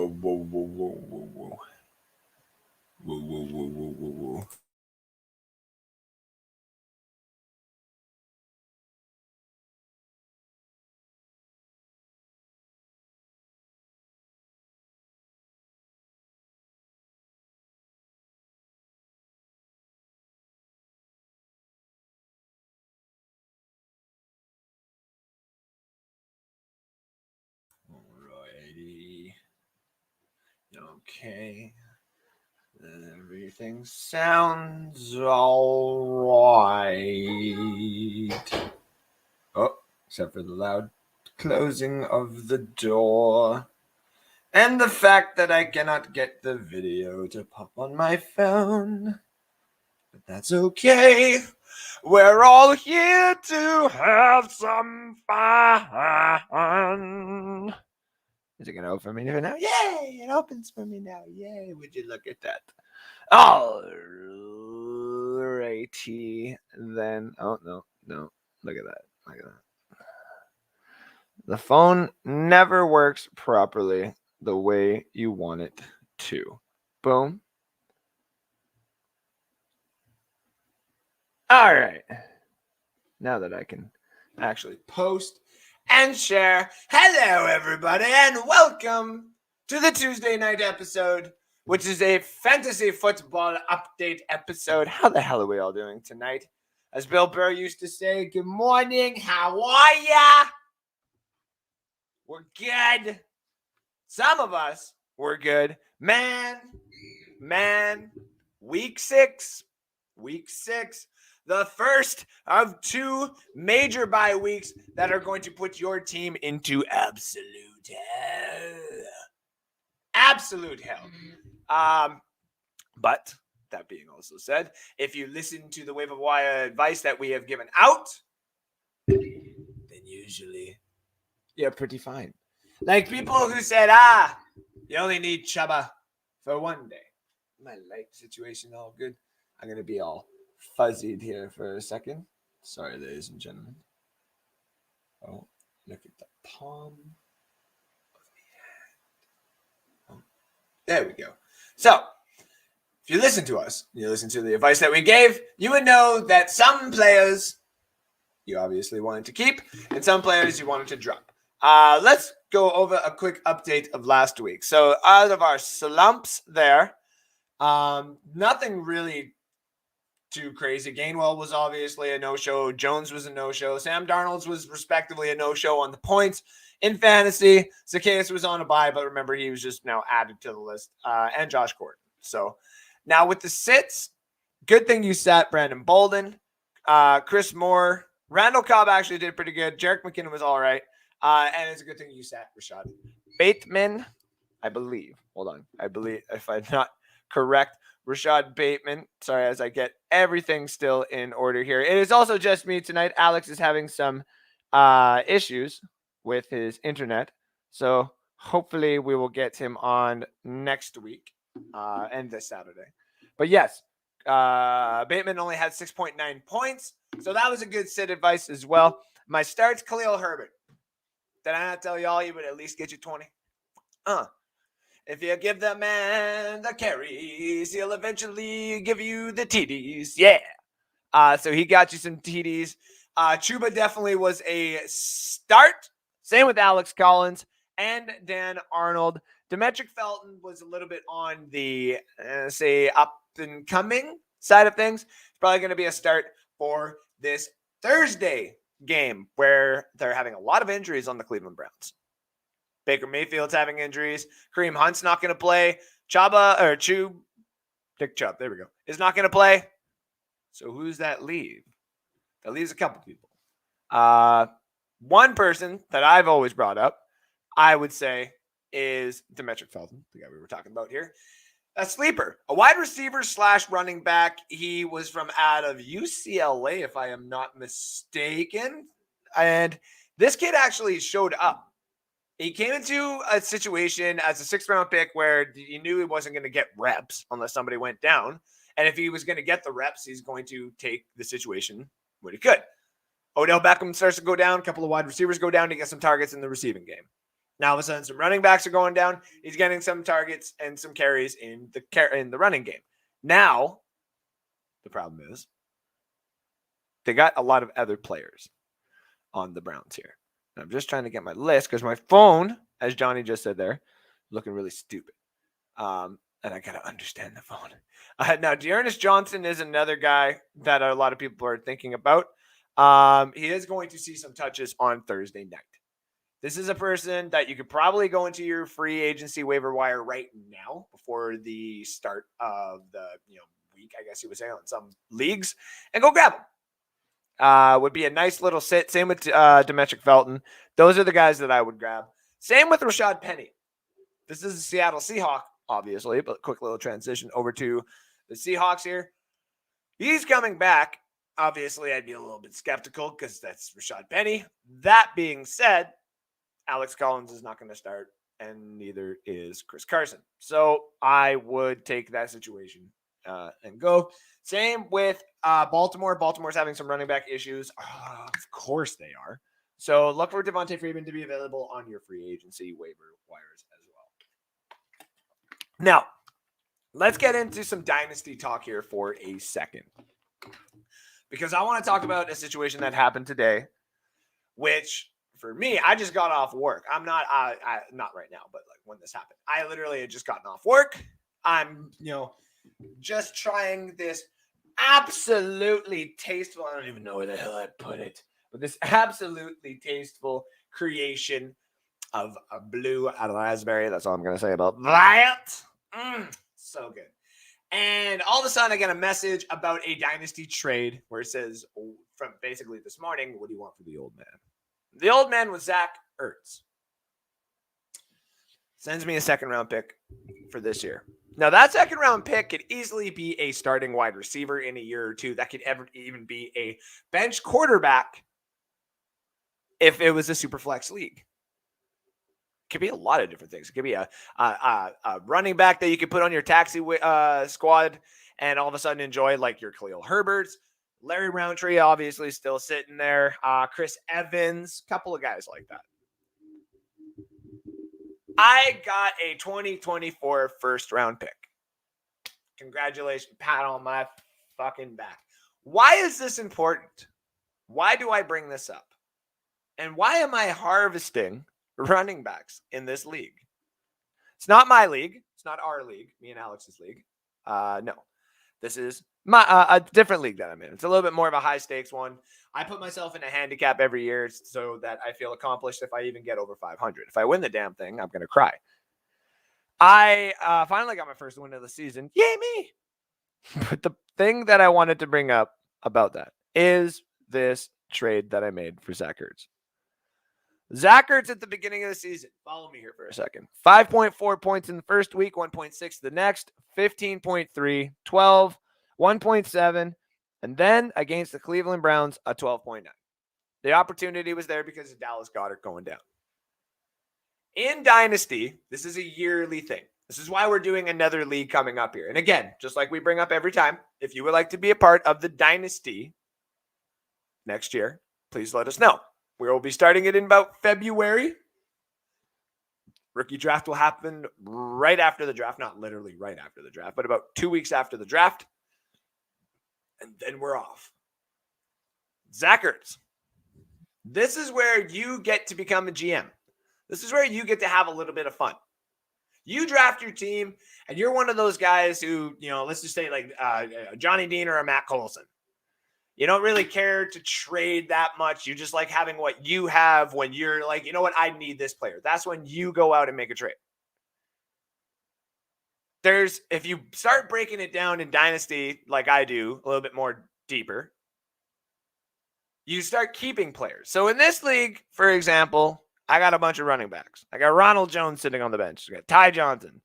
whoa, whoa, whoa, whoa, whoa. Whoa, whoa, whoa, whoa, whoa, whoa. Alrighty. Okay. Everything sounds alright. Oh, except for the loud closing of the door. And the fact that I cannot get the video to pop on my phone. But that's okay. We're all here to have some fun. Is it going to open for me now? Yay! It opens for me now. Yay! Would you look at that? Alrighty then. Oh, no. Look at that. The phone never works properly the way you want it to. Boom. All right. Now that I can actually post and share. Hello, everybody, and welcome to the Tuesday night episode, which is a fantasy football update episode. How the hell are we all doing tonight? As Bill Burr used to say, good morning. How are ya? We're good. Some of us were good. Man, week six. The first of two major bye weeks that are going to put your team into absolute hell. But that being also said, if you listen to the waiver wire advice that we have given out, then usually you're pretty fine. Like people who said, you only need Chuba for one day. My light situation all good. I'm going to be all fuzzied here for a second. Sorry, ladies and gentlemen. Oh, look at the palm of the hand. Oh, there we go. So, if you listen to us, you listen to the advice that we gave, you would know that some players you obviously wanted to keep and some players you wanted to drop. Let's go over a quick update of last week. So, out of our slumps there, nothing really too crazy. Gainwell was obviously a no-show. Jones was a no-show. Sam Darnold was respectively a no-show on the points. In fantasy, Zacchaeus was on a bye, but remember, he was just now added to the list. And Josh Gordon. So now with the sits, good thing you sat Brandon Bolden, Chris Moore. Randall Cobb actually did pretty good. Jerick McKinnon was all right. And it's a good thing you sat Rashad Bateman, I believe. Hold on. I believe, if I'm not correct, Rashad Bateman. Sorry, as I get everything still in order here. It is also just me tonight. Alex is having some issues with his internet. So hopefully we will get him on next week and this Saturday. But yes, Bateman only had 6.9 points. So that was a good sit advice as well. My start's Khalil Herbert. Did I not tell y'all he would at least get you 20? If you give the man the carries, he'll eventually give you the TDs. Yeah. So he got you some TDs. Chuba definitely was a start. Same with Alex Collins and Dan Arnold. Demetric Felton was a little bit on the, say, up and coming side of things. It's probably going to be a start for this Thursday game where they're having a lot of injuries on the Cleveland Browns. Baker Mayfield's having injuries. Kareem Hunt's not going to play. Nick Chubb, there we go, is not going to play. So who's that leave? That leaves a couple people. One person that I've always brought up, I would say, is Demetric Felton, the guy we were talking about here. A sleeper, a wide receiver / running back. He was from out of UCLA, if I am not mistaken. And this kid actually showed up. He came into a situation as a 6th-round pick where he knew he wasn't going to get reps unless somebody went down. And if he was going to get the reps, he's going to take the situation when he could. Odell Beckham starts to go down. A couple of wide receivers go down to get some targets in the receiving game. Now, all of a sudden, some running backs are going down. He's getting some targets and some carries in the running game. Now, the problem is they got a lot of other players on the Browns here. And I'm just trying to get my list because my phone, as Johnny just said there, looking really stupid. And I got to understand the phone. Now, Dearness Johnson is another guy that a lot of people are thinking about. He is going to see some touches on Thursday night. This is a person that you could probably go into your free agency waiver wire right now before the start of the week, I guess you would say, on some leagues, and go grab him. Would be a nice little sit. Same with Dearness Felton. Those are the guys that I would grab. Same with Rashad Penny. This is a Seattle Seahawk, obviously, but quick little transition over to the Seahawks here. He's coming back. Obviously, I'd be a little bit skeptical because that's Rashad Penny. That being said, Alex Collins is not going to start, and neither is Chris Carson. So I would take that situation and go. Same with Baltimore. Baltimore's having some running back issues. Of course they are. So look for Devontae Freeman to be available on your free agency waiver wires as well. Now, let's get into some Dynasty talk here for a second. Because I want to talk about a situation that happened today, which for me, I just got off work. I'm not right now, but like when this happened, I literally had just gotten off work. I'm, just trying this absolutely tasteful. I don't even know where the hell I put it, but this absolutely tasteful creation of a blue raspberry. That's all I'm going to say about that. So good. And all of a sudden, I get a message about a Dynasty trade where it says, from basically this morning, what do you want for the old man? The old man was Zach Ertz. Sends me a second-round pick for this year. Now, that second-round pick could easily be a starting wide receiver in a year or two. That could even be a bench quarterback if it was a super flex league. It could be a lot of different things. It could be a running back that you could put on your taxi squad and all of a sudden enjoy, like your Khalil Herberts. Larry Roundtree, obviously, still sitting there. Chris Evans, a couple of guys like that. I got a 2024 first-round pick. Congratulations. Pat on my fucking back. Why is this important? Why do I bring this up? And why am I harvesting running backs in this league? It's not my league. It's not our league, me and Alex's league. No. This is a different league that I'm in. It's a little bit more of a high-stakes one. I put myself in a handicap every year so that I feel accomplished if I even get over 500. If I win the damn thing, I'm going to cry. I finally got my first win of the season. Yay, me! But the thing that I wanted to bring up about that is this trade that I made for Zach Ertz. Zach Ertz at the beginning of the season. Follow me here for a second. 5.4 points in the first week, 1.6 the next, 15.3, 12, 1.7, and then against the Cleveland Browns, a 12.9. The opportunity was there because of Dallas Goedert going down. In Dynasty, this is a yearly thing. This is why we're doing another league coming up here. And again, just like we bring up every time, if you would like to be a part of the Dynasty next year, please let us know. We will be starting it in about February. Rookie draft will happen right after the draft. Not literally right after the draft, but about 2 weeks after the draft. And then we're off. Zach Ertz. This is where you get to become a GM. This is where you get to have a little bit of fun. You draft your team, and you're one of those guys who, let's just say like Johnny Dean or a Matt Colson. You don't really care to trade that much. You just like having what you have when you're like, you know what, I need this player. That's when you go out and make a trade. If you start breaking it down in Dynasty like I do, a little bit more deeper, you start keeping players. So in this league, for example, I got a bunch of running backs. I got Ronald Jones sitting on the bench. I got Ty Johnson,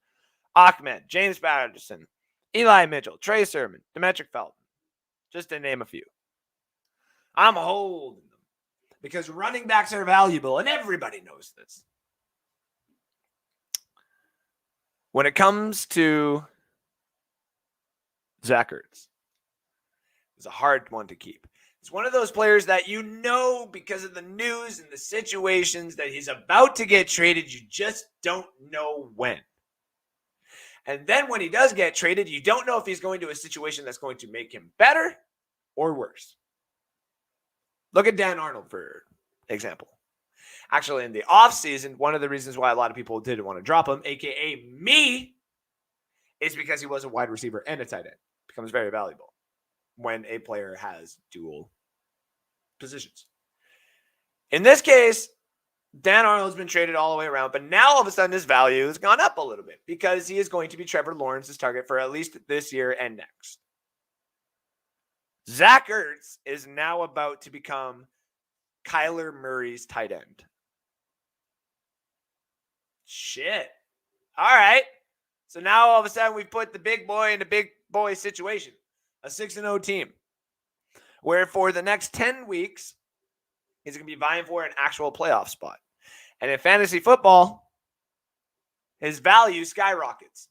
Ahmed, James Patterson, Eli Mitchell, Trey Sermon, Dearness Felton, just to name a few. I'm holding them because running backs are valuable, and everybody knows this. When it comes to Zach Ertz, it's a hard one to keep. It's one of those players that you know because of the news and the situations that he's about to get traded. You just don't know when. And then when he does get traded, you don't know if he's going to a situation that's going to make him better or worse. Look at Dan Arnold, for example. Actually, in the offseason, one of the reasons why a lot of people didn't want to drop him, a.k.a. me, is because he was a wide receiver and a tight end. It becomes very valuable when a player has dual positions. In this case, Dan Arnold's been traded all the way around, but now all of a sudden his value has gone up a little bit because he is going to be Trevor Lawrence's target for at least this year and next. Zach Ertz is now about to become Kyler Murray's tight end. Shit. All right. So now all of a sudden we've put the big boy in a big boy situation, a 6-0 team, where for the next 10 weeks, he's going to be vying for an actual playoff spot. And in fantasy football, his value skyrockets.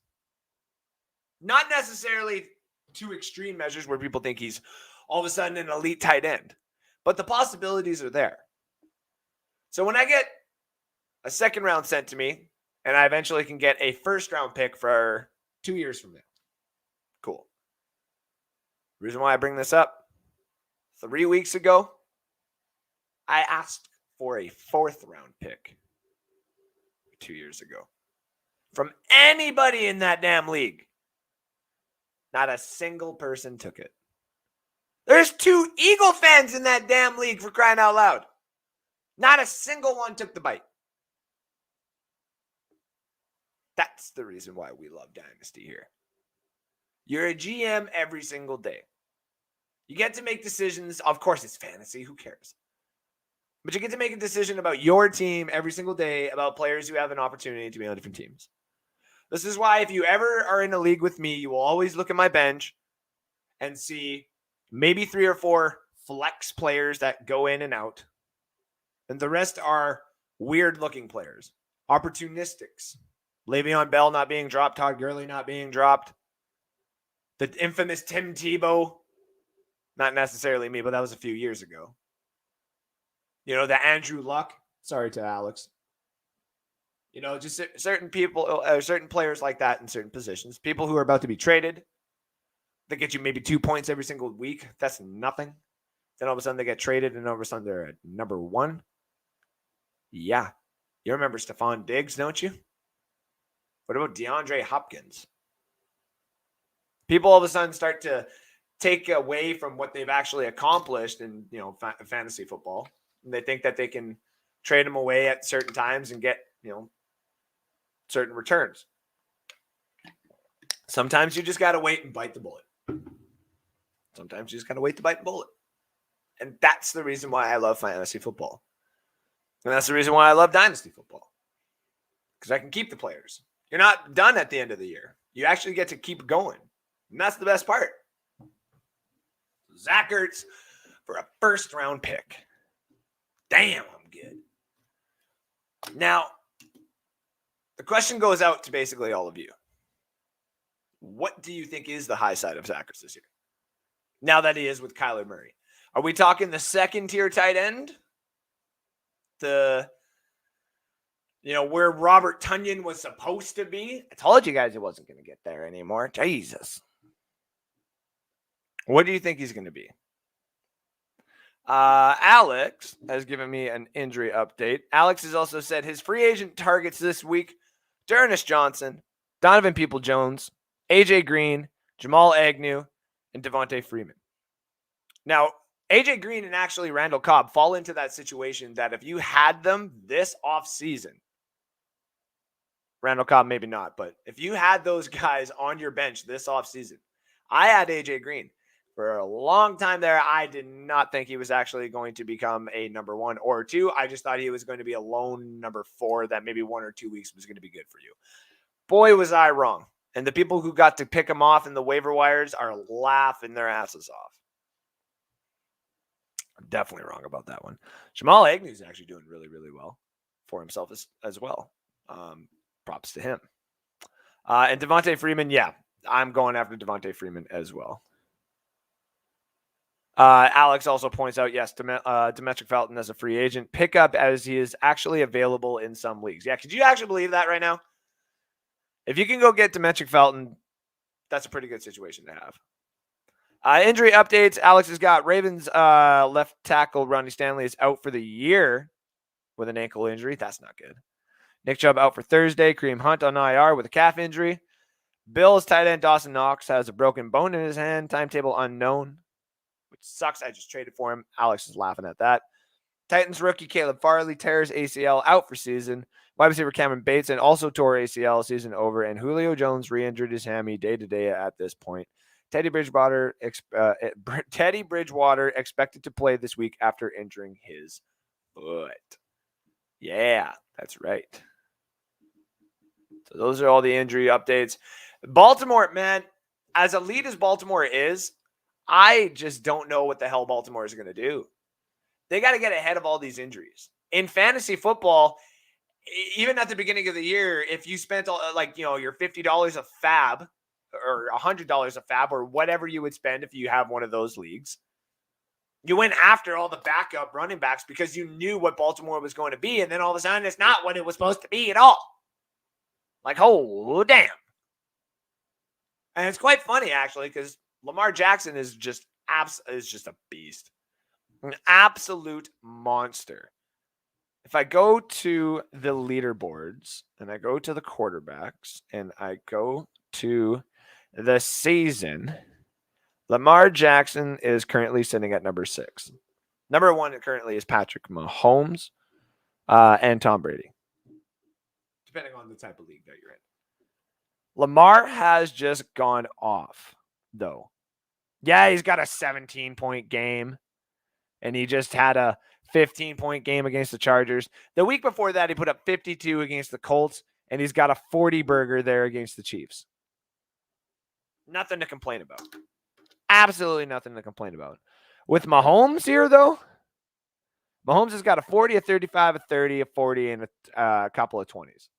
Not necessarily to extreme measures where people think he's all of a sudden an elite tight end, but the possibilities are there. So when I get a second round sent to me, and I eventually can get a first round pick for 2 years from now, cool. The reason why I bring this up, 3 weeks ago, I asked for a fourth round pick 2 years ago from anybody in that damn league. Not a single person took it. There's 2 Eagle fans in that damn league, for crying out loud. Not a single one took the bite. That's the reason why we love Dynasty here. You're a GM every single day. You get to make decisions. Of course, it's fantasy. Who cares? But you get to make a decision about your team every single day, about players who have an opportunity to be on different teams. This is why if you ever are in a league with me, you will always look at my bench and see maybe 3 or 4 flex players that go in and out. And the rest are weird-looking players, opportunistics. Le'Veon Bell not being dropped, Todd Gurley not being dropped. The infamous Tim Tebow. Not necessarily me, but that was a few years ago. You know, the Andrew Luck. Sorry to Alex. You know, just certain people, certain players like that in certain positions. People who are about to be traded. They get you maybe 2 points every single week. That's nothing. Then all of a sudden they get traded and all of a sudden they're at number 1. Yeah. You remember Stephon Diggs, don't you? What about DeAndre Hopkins? People all of a sudden start to take away from what they've actually accomplished in, you know, fantasy football. And they think that they can trade them away at certain times and get, you know, certain returns. Sometimes you just got to wait and bite the bullet. Sometimes you just got to wait to bite the bullet. And that's the reason why I love fantasy football. And that's the reason why I love Dynasty football. Because I can keep the players. You're not done at the end of the year. You actually get to keep going. And that's the best part. Zach Ertz for a first round pick. Damn, I'm good. Now, the question goes out to basically all of you. What do you think is the high side of Zach Ertz this year? Now that he is with Kyler Murray. Are we talking the second tier tight end? Where Robert Tonyan was supposed to be? I told you guys he wasn't going to get there anymore. Jesus. What do you think he's going to be? Alex has given me an injury update. Alex has also said his free agent targets this week: Dearness Johnson, Donovan Peoples-Jones, AJ Green, Jamal Agnew, and Devontae Freeman. Now, AJ Green and actually Randall Cobb fall into that situation that if you had them this offseason, Randall Cobb maybe not, but if you had those guys on your bench this offseason, I had AJ Green. For a long time there, I did not think he was actually going to become a number 1 or 2. I just thought he was going to be a lone number 4 that maybe 1 or 2 weeks was going to be good for you. Boy, was I wrong. And the people who got to pick him off in the waiver wires are laughing their asses off. I'm definitely wrong about that one. Jamal Agnew is actually doing really, really well for himself as well. Props to him. And Devontae Freeman, yeah, I'm going after Devontae Freeman as well. Alex also points out, yes, Demetric Felton as a free agent pickup as he is actually available in some leagues. Yeah, could you actually believe that right now? If you can go get Demetric Felton, that's a pretty good situation to have. Injury updates. Alex has got Ravens left tackle Ronnie Stanley is out for the year with an ankle injury. That's not good. Nick Chubb out for Thursday. Kareem Hunt on IR with a calf injury. Bills tight end Dawson Knox has a broken bone in his hand. Timetable unknown, which sucks. I just traded for him. Alex is laughing at that. Titans rookie Caleb Farley tears ACL out for season. Wide receiver Cameron Bateson also tore ACL season over, and Julio Jones re-injured his hammy day-to-day at this point. Teddy Bridgewater expected to play this week after injuring his foot. Yeah, that's right. So those are all the injury updates. Baltimore, man, as elite as Baltimore is, I just don't know what the hell Baltimore is going to do. They got to get ahead of all these injuries. In fantasy football, even at the beginning of the year, if you spent your $50 a fab or $100 a fab or whatever you would spend if you have one of those leagues, you went after all the backup running backs because you knew what Baltimore was going to be, and then all of a sudden it's not what it was supposed to be at all. Like, oh, damn. And it's quite funny, actually, because Lamar Jackson is just a beast. An absolute monster. If I go to the leaderboards and I go to the quarterbacks and I go to the season, Lamar Jackson is currently sitting at number 6. Number 1 currently is Patrick Mahomes and Tom Brady, depending on the type of league that you're in. Lamar has just gone off, though. Yeah, he's got a 17-point game. And he just had a 15-point game against the Chargers. The week before that, he put up 52 against the Colts, and he's got a 40-burger there against the Chiefs. Nothing to complain about. Absolutely nothing to complain about. With Mahomes here, though, Mahomes has got a 40, a 35, a 30, a 40, and a couple of 20s.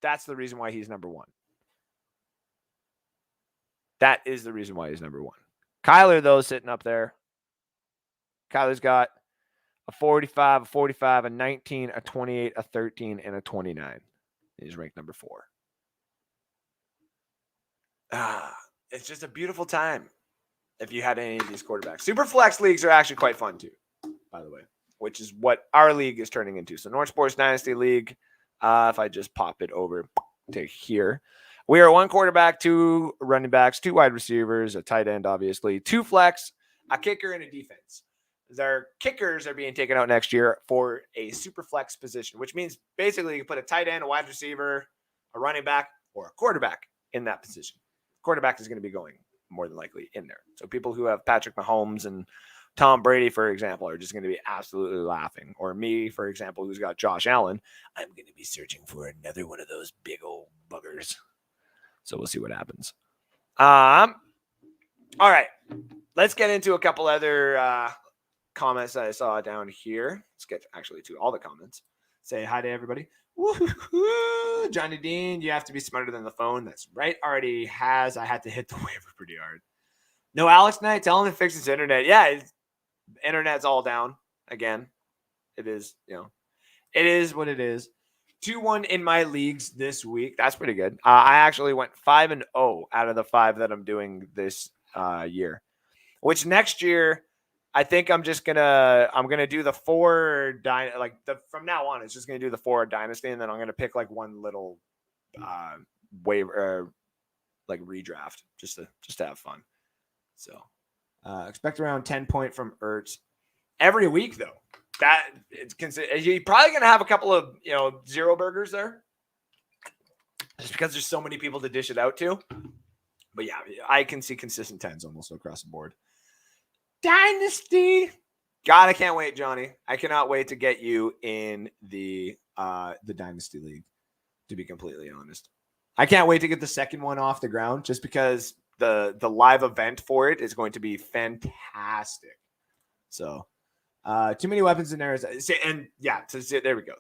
That's the reason why he's number 1. That is the reason why he's number 1. Kyler, though, sitting up there. Kyler's got a 45, a 45, a 19, a 28, a 13, and a 29. He's ranked number 4. It's just a beautiful time if you had any of these quarterbacks. Super flex leagues are actually quite fun too, by the way, which is what our league is turning into. So North Sports Dynasty League, if I just pop it over to here, we are 1 quarterback, 2 running backs, 2 wide receivers, a tight end, obviously, 2 flex, a kicker, and a defense. Their kickers are being taken out next year for a super flex position, which means basically you put a tight end, a wide receiver, a running back, or a quarterback in that position. Quarterback is going to be going more than likely in there. So people who have Patrick Mahomes and Tom Brady, for example, are just going to be absolutely laughing. Or me, for example, who's got Josh Allen, I'm going to be searching for another one of those big old buggers. So we'll see what happens. All right. Let's get into a couple other comments that I saw down here. Let's get actually to all the comments. Say hi to everybody. Woo-hoo-hoo. Johnny Dean, you have to be smarter than the phone. That's right. Already has. I had to hit the waiver pretty hard. No, Alex Knight, tell him to fix his internet. Yeah, his internet's all down again. It is, it is what it is. 2-1 in my leagues this week. That's pretty good. I actually went 5-0 out of the 5 that I'm doing this year, which next year, I think I'm gonna do the 4 from now on, it's just gonna do the 4 Dynasty, and then I'm gonna pick like one little waiver redraft just to have fun. So expect around 10 point from Ertz every week though. That it's you're probably gonna have a couple of 0 burgers there, just because there's so many people to dish it out to. But yeah, I can see consistent 10s almost across the board. Dynasty. God, I can't wait, Johnny. I cannot wait to get you in the Dynasty League, to be completely honest. I can't wait to get the second one off the ground just because the live event for it is going to be fantastic. So, too many weapons in there. And yeah, there we go.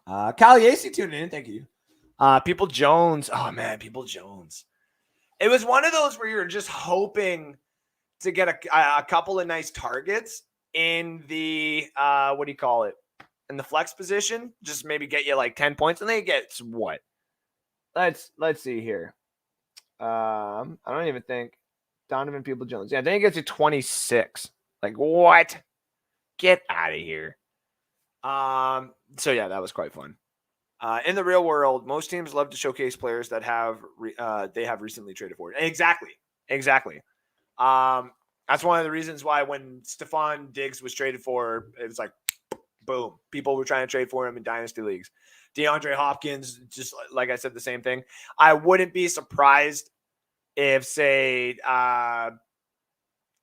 Kyle Yacey tuning in. Thank you. People Jones. Oh, man, People Jones. It was one of those where you're just hoping to get a couple of nice targets in the what do you call it? In the flex position, just maybe get you like 10 points, and they get what? Let's see here. I don't even think Donovan Peoples-Jones. Yeah, then he gets you 26. Like what? Get out of here. So yeah, that was quite fun. In the real world, most teams love to showcase players that they have recently traded for. Exactly. That's one of the reasons why when Stephon Diggs was traded for, it was like, boom. People were trying to trade for him in dynasty leagues. DeAndre Hopkins, just like I said, the same thing. I wouldn't be surprised if, say,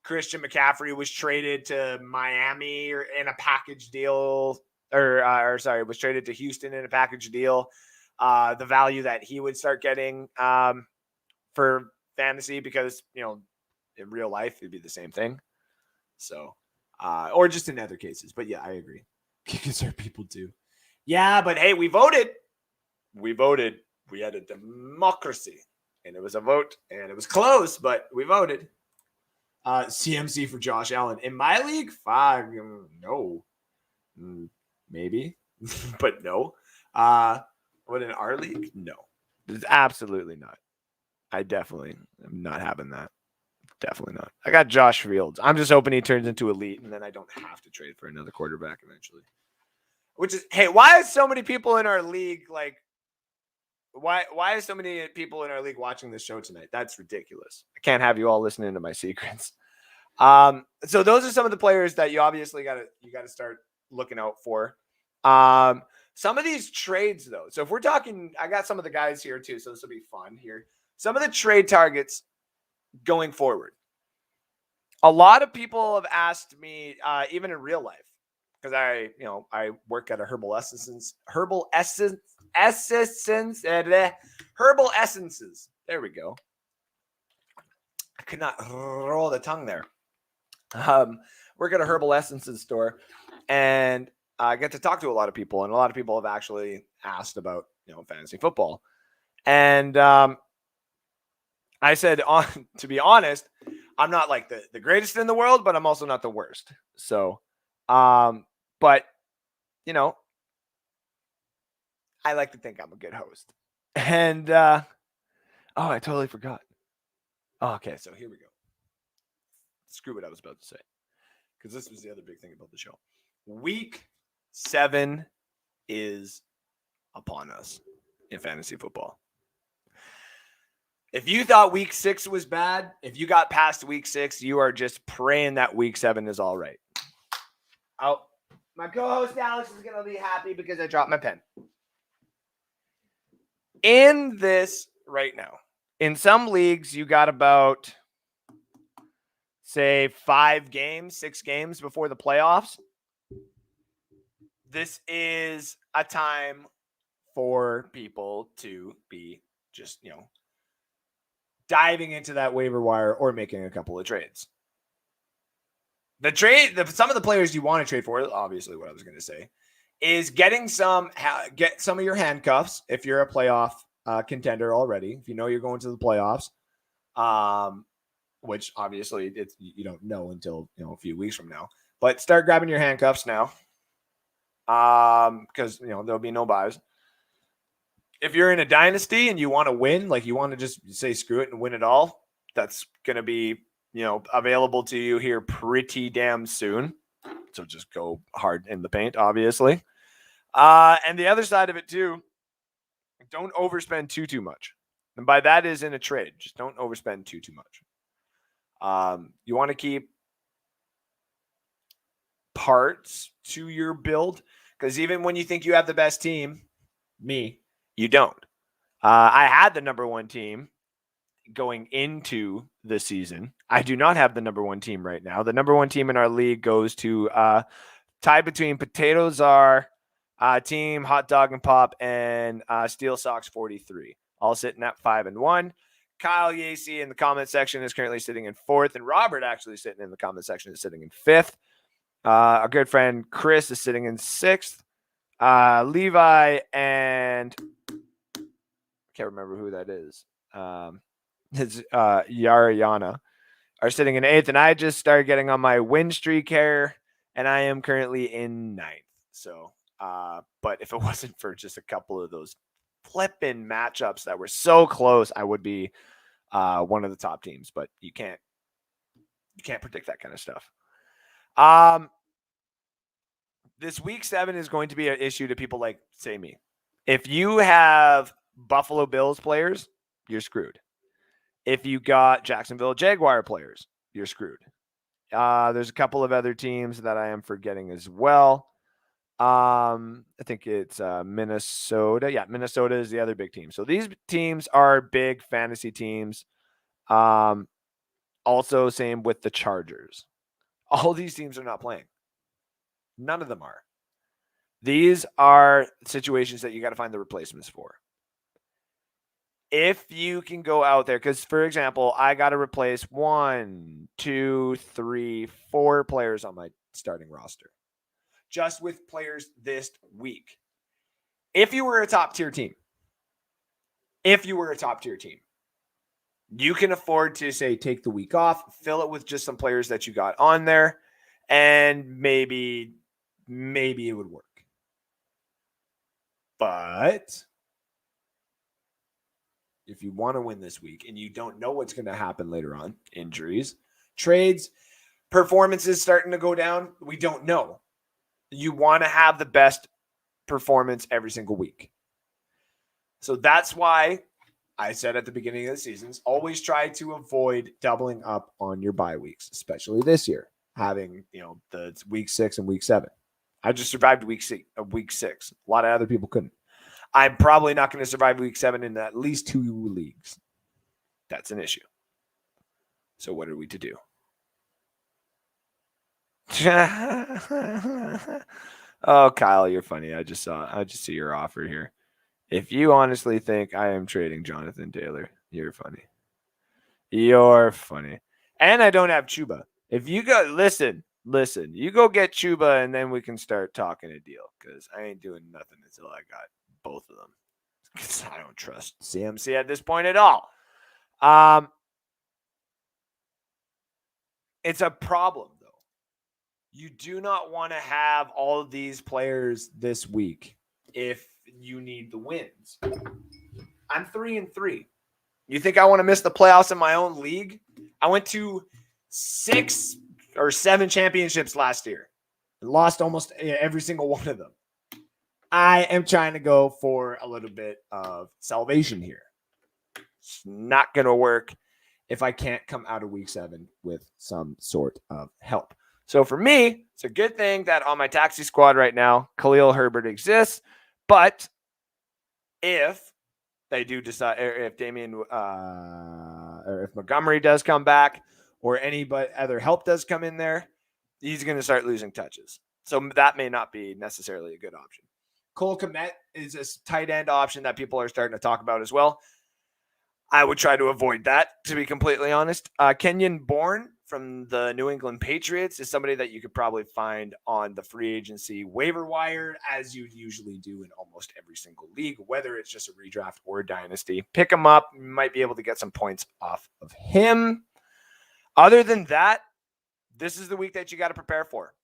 Christian McCaffrey was traded to Miami or in a package deal, or was traded to Houston in a package deal. The value that he would start getting for fantasy, because in real life it'd be the same thing. So, or just in other cases. But yeah, I agree. Because there are people do. Yeah, but hey, we voted. We had a democracy, and it was a vote, and it was close, but we voted. CMC for Josh Allen in my league. 5, no, maybe, but no. What in our league? No, it's absolutely not. I definitely am not having that. Definitely not. I got Josh Fields. I'm just hoping he turns into elite, and then I don't have to trade for another quarterback eventually. Which is, hey, why is so many people in our league like? Why is so many people in our league watching this show tonight? That's ridiculous. I can't have you all listening to my secrets. So those are some of the players that you obviously gotta start looking out for. Some of these trades though. So if we're talking, I got some of the guys here too, so this will be fun here. Some of the trade targets going forward. A lot of people have asked me, even in real life, because I work at a herbal essences. There we go. I could not roll the tongue there. Work at a herbal essences store, and I get to talk to a lot of people, and a lot of people have actually asked about fantasy football. And I said, to be honest, I'm not like the greatest in the world, but I'm also not the worst. So, but I like to think I'm a good host. And I totally forgot. Oh, okay, so here we go. Screw what I was about to say, because this was the other big thing about the show. Week 7 is upon us in fantasy football. If you thought week 6 was bad, if you got past week 6, you are just praying that week 7 is all right. Oh, my co-host Alex is going to be happy because I dropped my pen. In this right now, in some leagues, you got about, say, 6 games before the playoffs. This is a time for people to be just, diving into that waiver wire or making a couple of trades. Some of the players you want to trade for, obviously what I was going to say, is get some of your handcuffs if you're a playoff contender already. If you know you're going to the playoffs, which obviously you don't know until a few weeks from now. But start grabbing your handcuffs now, because there'll be no buys. If you're in a dynasty and you want to win, like you want to just say screw it and win it all, that's going to be available to you here pretty damn soon. So just go hard in the paint, obviously. And the other side of it too, don't overspend too much. And by that is in a trade. Just don't overspend too much. You want to keep parts to your build, because even when you think you have the best team, you don't. I had the number 1 team going into the season. I do not have the number 1 team right now. The number 1 team in our league goes to tie between Potato Czar, Team Hot Dog and Pop, and Steel Sox 43, all sitting at 5-1. Kyle Yacy in the comment section is currently sitting in 4th, and Robert actually sitting in the comment section is sitting in 5th. Our good friend Chris is sitting in 6th. Levi and I can't remember who that is. It's Yarayana are sitting in 8th, and I just started getting on my win streak here, and I am currently in 9th. So, but if it wasn't for just a couple of those flipping matchups that were so close, I would be one of the top teams. But you can't predict that kind of stuff. This week 7 is going to be an issue to people like, say, me. If you have Buffalo Bills players, you're screwed. If you got Jacksonville Jaguar players, you're screwed. There's a couple of other teams that I am forgetting as well. I think it's Minnesota. Yeah, Minnesota is the other big team. So these teams are big fantasy teams. Also, same with the Chargers. All these teams are not playing. None of them are. These are situations that you got to find the replacements for. If you can go out there, because, for example, I got to replace 1, 2, 3, 4 players on my starting roster just with players this week. If you were a top-tier team, you can afford to, say, take the week off, fill it with just some players that you got on there, and maybe it would work. But if you want to win this week and you don't know what's going to happen later on, injuries, trades, performances starting to go down, we don't know. You want to have the best performance every single week. So that's why I said at the beginning of the seasons, always try to avoid doubling up on your bye weeks, especially this year, having, the week 6 and week 7. I just survived week 6. A lot of other people couldn't. I'm probably not going to survive week 7 in at least 2 leagues. That's an issue. So what are we to do? Oh, Kyle, you're funny. I just see your offer here. If you honestly think I am trading Jonathan Taylor, you're funny. You're funny. And I don't have Chuba. If you go, listen, you go get Chuba and then we can start talking a deal, because I ain't doing nothing until I got both of them, because I don't trust CMC at this point at all. It's a problem, though. You do not want to have all of these players this week if you need the wins. I'm 3-3. You think I want to miss the playoffs in my own league? I went to 6 or 7 championships last year and lost almost every single one of them. I am trying to go for a little bit of salvation here. It's not going to work if I can't come out of week 7 with some sort of help. So for me, it's a good thing that on my taxi squad right now, Khalil Herbert exists. But if they do decide, or if Damian, or if Montgomery does come back, or any other help does come in there, he's going to start losing touches. So that may not be necessarily a good option. Cole Kmet is a tight end option that people are starting to talk about as well. I would try to avoid that, to be completely honest. Kenyon Bourne from the New England Patriots is somebody that you could probably find on the free agency waiver wire, as you usually do in almost every single league, whether it's just a redraft or a dynasty. Pick him up. You might be able to get some points off of him. Other than that, this is the week that you got to prepare for.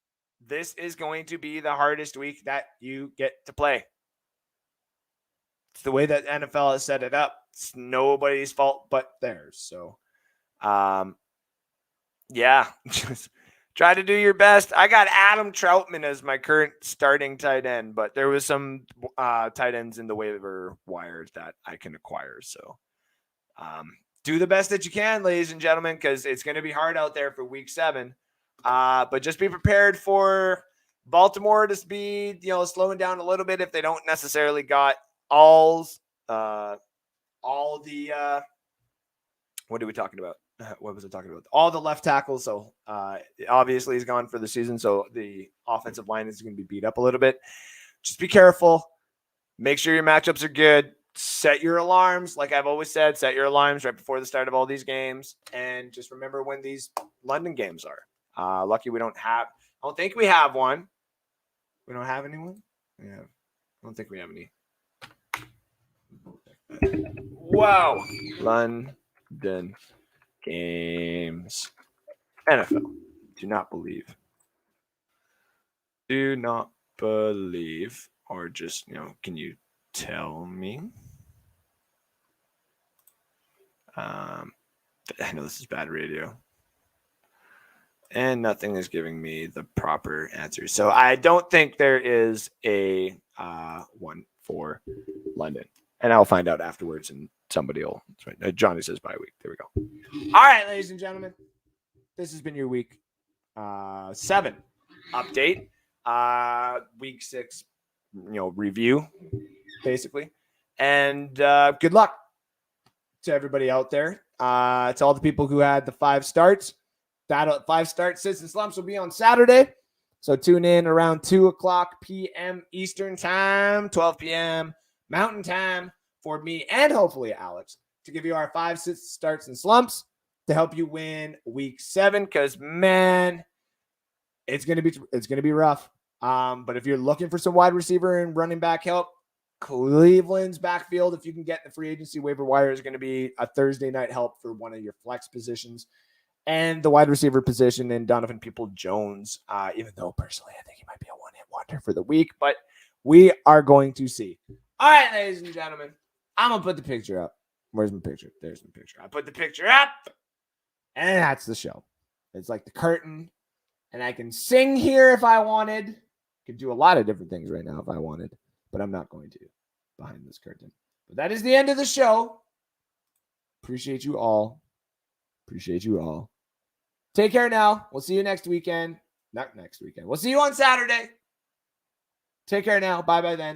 This is going to be the hardest week that you get to play. It's the way that NFL has set it up. It's nobody's fault but theirs. So, yeah, just try to do your best. I got Adam Troutman as my current starting tight end, but there was some tight ends in the waiver wires that I can acquire. So, do the best that you can, ladies and gentlemen, because it's going to be hard out there for week 7. But just be prepared for Baltimore to be, slowing down a little bit if they don't necessarily got all the what are we talking about? What was I talking about? All the left tackles. So obviously he's gone for the season. So the offensive line is going to be beat up a little bit. Just be careful. Make sure your matchups are good. Set your alarms. Like I've always said, set your alarms right before the start of all these games. And just remember when these London games are. Lucky we don't have, I don't think we have one. We don't have anyone? Yeah. I don't think we have any. Wow. London games. NFL. Do not believe. Do not believe, or just, can you tell me? I know this is bad radio. And nothing is giving me the proper answer. So I don't think there is a one for London. And I'll find out afterwards, and somebody will. That's right. Johnny says bye week. There we go. All right, ladies and gentlemen. This has been your week 7 update. Week 6, review, basically. And good luck to everybody out there. To all the people who had the 5 starts. That 5 start sits and slumps will be on Saturday. So tune in around 2:00 p.m. Eastern time, 12 p.m. Mountain time for me and hopefully Alex to give you our 5 starts and slumps to help you win week 7. Because man, it's gonna be rough. But if you're looking for some wide receiver and running back help, Cleveland's backfield, if you can get the free agency waiver wire, is going to be a Thursday night help for one of your flex positions. And the wide receiver position in Donovan Peoples-Jones, even though personally I think he might be a one-hit wonder for the week, but we are going to see. All right, ladies and gentlemen, I'm going to put the picture up. Where's my picture? There's my picture. I put the picture up, and that's the show. It's like the curtain, and I can sing here if I wanted. I could do a lot of different things right now if I wanted, but I'm not going to behind this curtain. But that is the end of the show. Appreciate you all. Take care now. We'll see you next weekend. Not next weekend. We'll see you on Saturday. Take care now. Bye then.